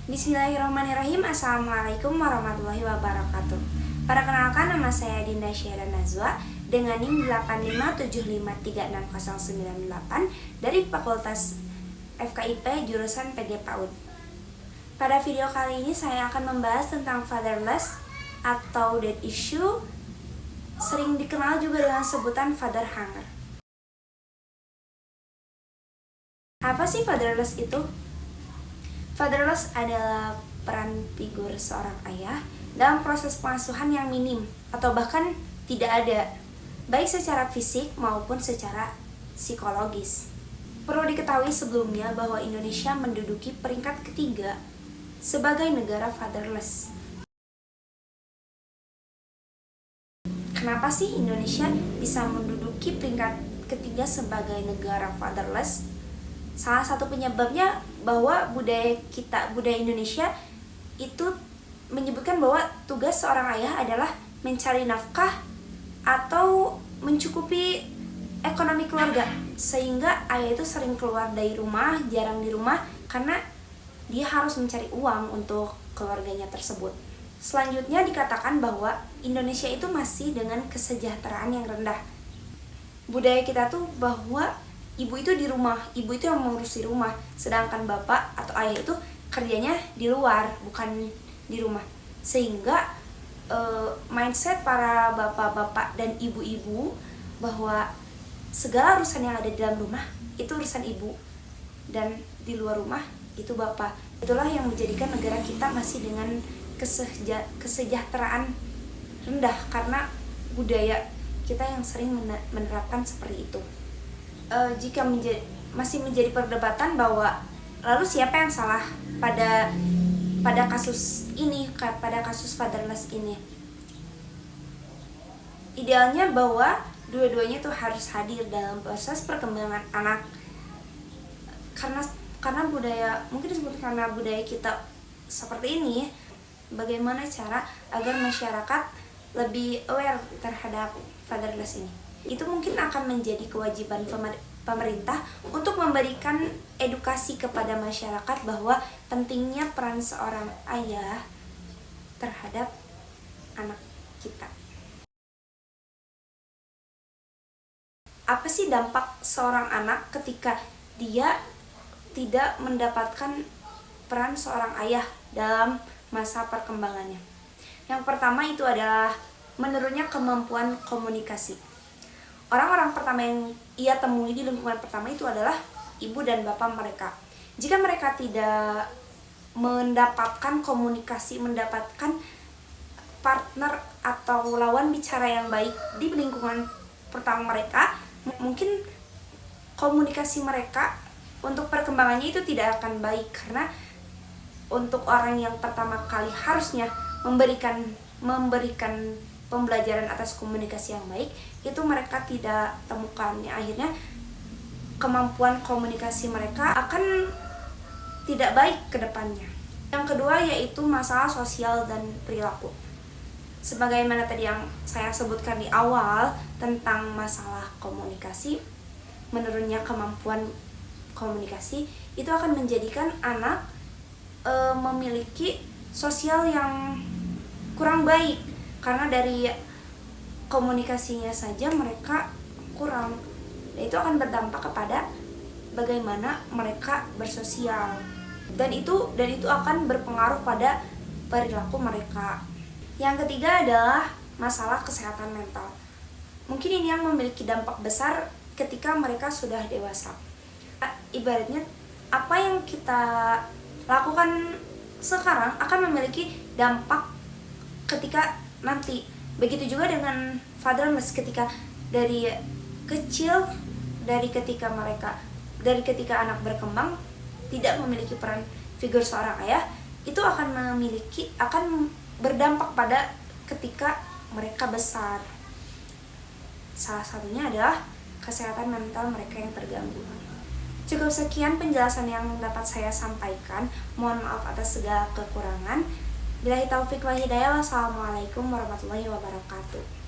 Bismillahirrahmanirrahim. Assalamualaikum warahmatullahi wabarakatuh. Perkenalkan, nama saya Dinda Syaira Nazwa dengan NIM 8575360098 dari Fakultas FKIP jurusan PG PAUD. Pada video kali ini saya akan membahas tentang fatherless atau dead issue, sering dikenal juga dengan sebutan father hunger. Apa sih fatherless itu? Fatherless adalah peran figur seorang ayah dalam proses pengasuhan yang minim atau bahkan tidak ada, baik secara fisik maupun secara psikologis. Perlu diketahui sebelumnya bahwa Indonesia menduduki peringkat ketiga sebagai negara fatherless. Kenapa sih Indonesia bisa menduduki peringkat ketiga sebagai negara fatherless? Salah satu penyebabnya bahwa budaya Indonesia itu menyebutkan bahwa tugas seorang ayah adalah mencari nafkah atau mencukupi ekonomi keluarga, sehingga ayah itu sering keluar dari rumah, jarang di rumah karena dia harus mencari uang untuk keluarganya tersebut. Selanjutnya dikatakan bahwa Indonesia itu masih dengan kesejahteraan yang rendah. Budaya kita tuh bahwa ibu itu di rumah, ibu itu yang mengurusi rumah, sedangkan bapak atau ayah itu kerjanya di luar, bukan di rumah. Sehingga mindset para bapak-bapak dan ibu-ibu bahwa segala urusan yang ada di dalam rumah itu urusan ibu, dan di luar rumah itu bapak. Itulah yang menjadikan negara kita masih dengan kesejahteraan rendah karena budaya kita yang sering menerapkan seperti itu. Jika masih menjadi perdebatan bahwa lalu siapa yang salah pada kasus ini, pada kasus fatherless ini. Idealnya bahwa dua-duanya itu harus hadir dalam proses perkembangan anak. Karena budaya, mungkin disebut karena budaya kita seperti ini, bagaimana cara agar masyarakat lebih aware terhadap fatherless ini. Itu mungkin akan menjadi kewajiban pemerintah untuk memberikan edukasi kepada masyarakat bahwa pentingnya peran seorang ayah terhadap anak kita. Apa sih dampak seorang anak ketika dia tidak mendapatkan peran seorang ayah dalam masa perkembangannya? Yang pertama itu adalah menurunnya kemampuan komunikasi. Orang-orang pertama yang ia temui di lingkungan pertama itu adalah ibu dan bapak mereka. Jika mereka tidak mendapatkan komunikasi, mendapatkan partner atau lawan bicara yang baik di lingkungan pertama mereka, mungkin komunikasi mereka untuk perkembangannya itu tidak akan baik, karena untuk orang yang pertama kali harusnya memberikan pembelajaran atas komunikasi yang baik, itu mereka tidak temukan. Akhirnya kemampuan komunikasi mereka akan tidak baik ke depannya. Yang kedua yaitu masalah sosial dan perilaku. Sebagaimana tadi yang saya sebutkan di awal tentang masalah komunikasi, menurunnya kemampuan komunikasi itu akan menjadikan anak memiliki sosial yang kurang baik, karena dari komunikasinya saja mereka kurang, dan itu akan berdampak kepada bagaimana mereka bersosial, dan itu akan berpengaruh pada perilaku mereka. Yang ketiga adalah masalah kesehatan mental. Mungkin ini yang memiliki dampak besar ketika mereka sudah dewasa. Ibaratnya apa yang kita lakukan sekarang akan memiliki dampak ketika nanti. Begitu juga dengan fatherless, ketika dari kecil, dari ketika anak berkembang tidak memiliki peran figur seorang ayah, itu akan berdampak pada ketika mereka besar. Salah satunya adalah kesehatan mental mereka yang terganggu. Cukup sekian penjelasan yang dapat saya sampaikan. Mohon maaf atas segala kekurangan. Billahi taufik wal hidayah. Wassalamualaikum warahmatullahi wabarakatuh.